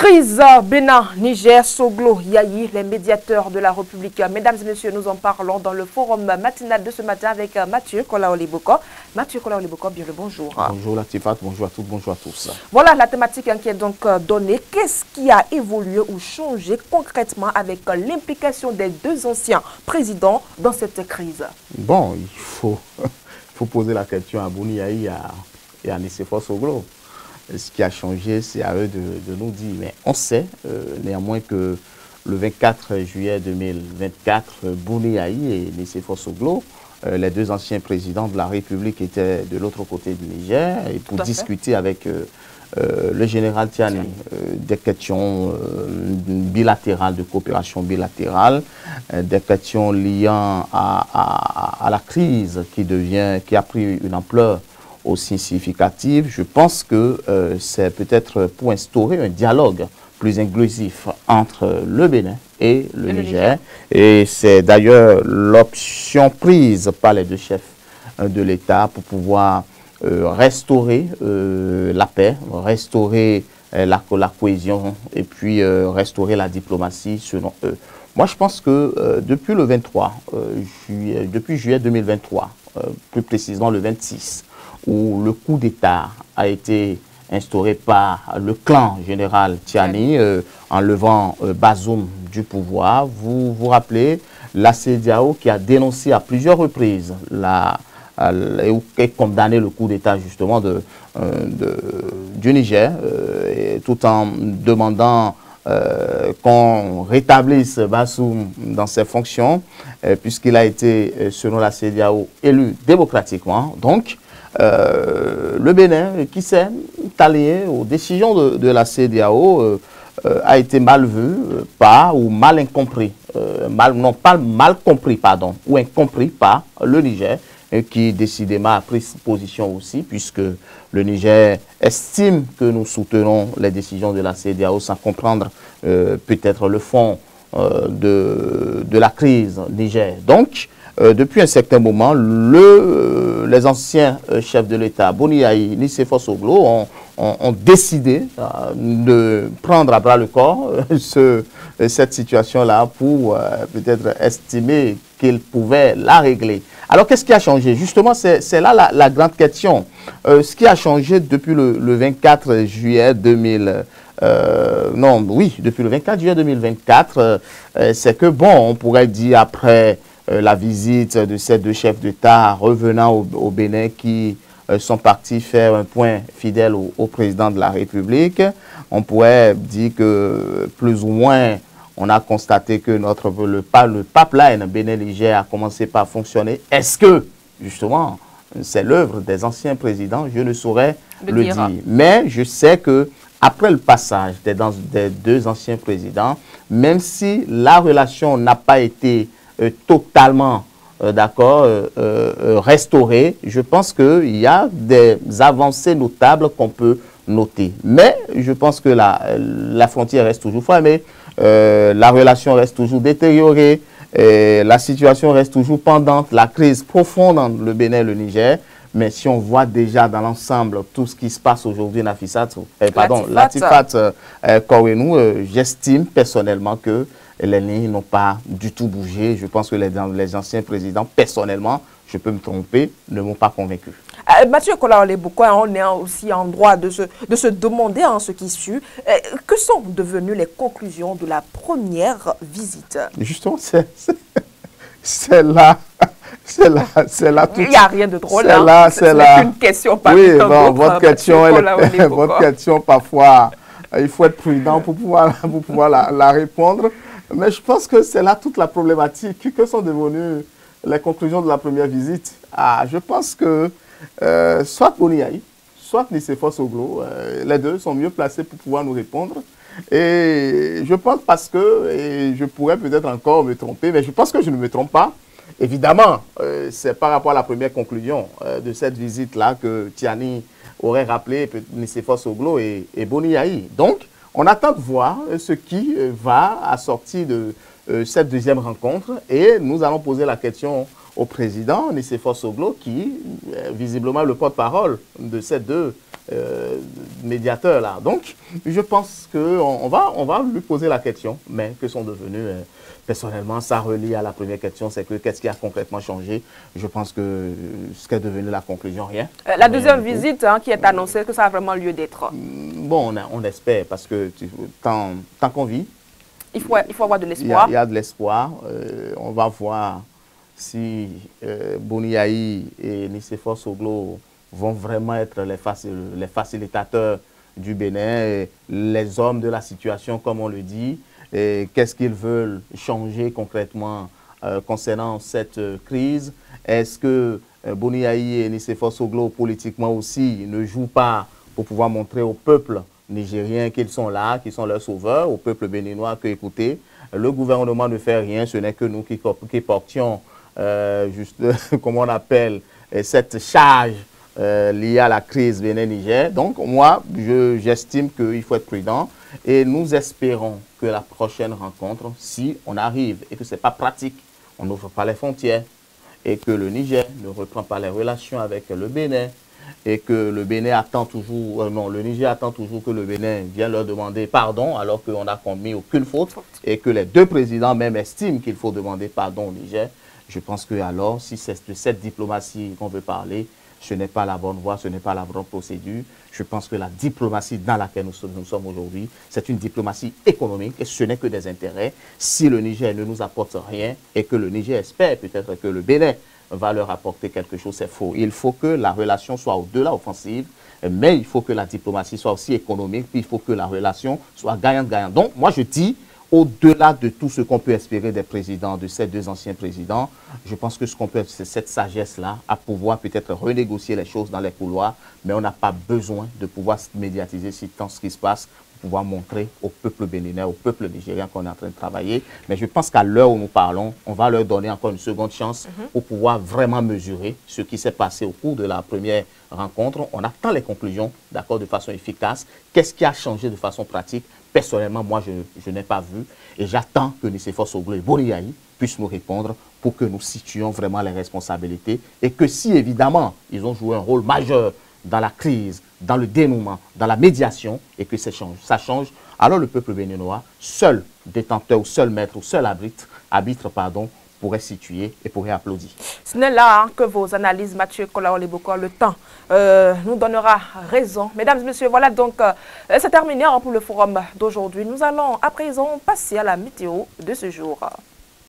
Crise Bénin, Niger, Soglo, Yayi, les médiateurs de la République. Mesdames et messieurs, nous en parlons dans le forum matinal de ce matin avec Mathieu Kolaoliboko. Mathieu Kolaoliboko, bien le bonjour. Bonjour Latifat, bonjour à toutes, bonjour à tous. Voilà la thématique qui est donc donnée. Qu'est-ce qui a évolué ou changé concrètement avec l'implication des deux anciens présidents dans cette crise? Bon, il faut poser la question à Bouni Yayi et à Nicéphore Soglo. Ce qui a changé, c'est à eux de nous dire. Mais on sait néanmoins que le 24 juillet 2024, Bouni Yayi et Nicéphore Soglo, les deux anciens présidents de la République, étaient de l'autre côté du Niger et pour discuter avec le général Tiani des questions bilatérales, de coopération bilatérale, des questions liant à la crise qui a pris une ampleur aussi significative. Je pense que c'est peut-être pour instaurer un dialogue plus inclusif entre le Bénin et le Niger. Et c'est d'ailleurs l'option prise par les deux chefs de l'État pour pouvoir restaurer la paix, restaurer la cohésion et puis restaurer la diplomatie selon eux. Moi, je pense que depuis le 23 juillet, depuis juillet 2023, plus précisément le 26, où le coup d'État a été instauré par le clan général Tiani, enlevant Bazoum du pouvoir. Vous vous rappelez la CEDEAO qui a dénoncé à plusieurs reprises et condamné le coup d'État justement du Niger, tout en demandant qu'on rétablisse Bazoum dans ses fonctions, puisqu'il a été, selon la CEDEAO, élu démocratiquement. Donc, le Bénin, qui s'est allié aux décisions de la CEDEAO, a été mal vu ou mal incompris, non pas mal compris, pardon, ou incompris par le Niger, qui décidément a pris position aussi, puisque le Niger estime que nous soutenons les décisions de la CEDEAO sans comprendre peut-être le fond de la crise Niger. Donc, depuis un certain moment, les anciens chefs de l'État, Bouni Yayi, Nicéphore Soglo, ont décidé de prendre à bras le corps cette situation-là pour peut-être estimer qu'ils pouvaient la régler. Alors, qu'est-ce qui a changé? Justement, c'est là la grande question. Ce qui a changé depuis le 24 juillet 2024, c'est que, bon, on pourrait dire après la visite de ces deux chefs d'État revenant au Bénin qui sont partis faire un point fidèle au président de la République, on pourrait dire que plus ou moins on a constaté que le pipeline Bénin-Niger a commencé par fonctionner. Est-ce que, justement, c'est l'œuvre des anciens présidents? Je ne saurais le dire. Mais je sais que après le passage des deux anciens présidents, même si la relation n'a pas été totalement restaurée, je pense qu'il y a des avancées notables qu'on peut noter. Mais je pense que la frontière reste toujours fermée, la relation reste toujours détériorée, la situation reste toujours pendante, la crise profonde entre le Bénin et le Niger. Mais si on voit déjà dans l'ensemble tout ce qui se passe aujourd'hui, Latifat Kowenou, j'estime personnellement que les lignes n'ont pas du tout bougé. Je pense que les anciens présidents, personnellement, je peux me tromper, ne m'ont pas convaincu. Mathieu Kolaoliboko, on est aussi en droit de se demander en ce qui suit, que sont devenues les conclusions de la première visite? Justement, c'est là. C'est là tout. Il n'y a rien de drôle. C'est une question pas oui, bon, votre question, parfois, il faut être prudent pour pouvoir la répondre. Mais je pense que c'est là toute la problématique. Que sont devenues les conclusions de la première visite? Je pense que soit Bouni Yayi, soit Nicéphore Soglo, les deux sont mieux placés pour pouvoir nous répondre. Et je pense et je pourrais peut-être encore me tromper, mais je pense que je ne me trompe pas. Évidemment, c'est par rapport à la première conclusion de cette visite-là que Tiani aurait rappelé Nicéphore Soglo et Bouni Yayi. Donc, on attend de voir ce qui va assortir de cette deuxième rencontre et nous allons poser la question au président Nicéphore Soglo qui est visiblement le porte-parole de ces deux médiateur là. Donc, je pense qu'on va lui poser la question, mais que sont devenus, personnellement, ça relie à la première question, c'est que qu'est-ce qui a concrètement changé? Je pense que ce qu'est devenu la conclusion, rien. La deuxième visite qui est annoncée, que ça a vraiment lieu d'être? Bon, on espère, parce que tant qu'on vit, il faut avoir de l'espoir. Il y a de l'espoir. On va voir si Boni Yayi et Nicéphore Soglo vont vraiment être les facilitateurs du Bénin, les hommes de la situation, comme on le dit. Qu'est-ce qu'ils veulent changer concrètement concernant cette crise? Est-ce que Boni Yayi et Nicéphore Soglo, politiquement aussi, ne jouent pas pour pouvoir montrer au peuple nigériens qu'ils sont là, qui sont leurs sauveurs, au peuple béninois que, écoutez, le gouvernement ne fait rien, ce n'est que nous qui portions, juste, comment on appelle, cette charge liée à la crise Bénin-Niger. Donc, moi, j'estime qu'il faut être prudent et nous espérons que la prochaine rencontre, si on arrive et que ce n'est pas pratique, on n'ouvre pas les frontières et que le Niger ne reprend pas les relations avec le Bénin, et que le Bénin attend toujours, le Niger attend toujours que le Bénin vienne leur demander pardon alors qu'on n'a commis aucune faute et que les deux présidents même estiment qu'il faut demander pardon au Niger. Je pense que alors, si c'est de cette diplomatie qu'on veut parler, ce n'est pas la bonne voie, ce n'est pas la bonne procédure. Je pense que la diplomatie dans laquelle nous sommes aujourd'hui, c'est une diplomatie économique et ce n'est que des intérêts. Si le Niger ne nous apporte rien et que le Niger espère peut-être que le Bénin va leur apporter quelque chose, c'est faux. Il faut que la relation soit au-delà offensive, mais il faut que la diplomatie soit aussi économique, puis il faut que la relation soit gagnant-gagnant. Donc, moi, je dis, au-delà de tout ce qu'on peut espérer des présidents, de ces deux anciens présidents, je pense que ce qu'on peut, c'est cette sagesse-là, à pouvoir peut-être renégocier les choses dans les couloirs, mais on n'a pas besoin de pouvoir médiatiser tant ce qui se passe, pouvoir montrer au peuple béninois, au peuple nigérien qu'on est en train de travailler. Mais je pense qu'à l'heure où nous parlons, on va leur donner encore une seconde chance pour pouvoir vraiment mesurer ce qui s'est passé au cours de la première rencontre. On attend les conclusions, d'accord, de façon efficace. Qu'est-ce qui a changé de façon pratique? Personnellement, moi, je n'ai pas vu. Et j'attends que Nicéphore Soglo et Boni Yayi puissent nous répondre pour que nous situions vraiment les responsabilités. Et que si, évidemment, ils ont joué un rôle majeur dans la crise, dans le dénouement, dans la médiation, et que ça change, alors le peuple béninois, seul détenteur ou seul maître ou seul arbitre, pourrait situer et pourrait applaudir. Ce n'est là que vos analyses, Mathieu Kolaoleboko, le temps nous donnera raison. Mesdames et messieurs, voilà donc, c'est terminé pour le forum d'aujourd'hui. Nous allons à présent passer à la météo de ce jour.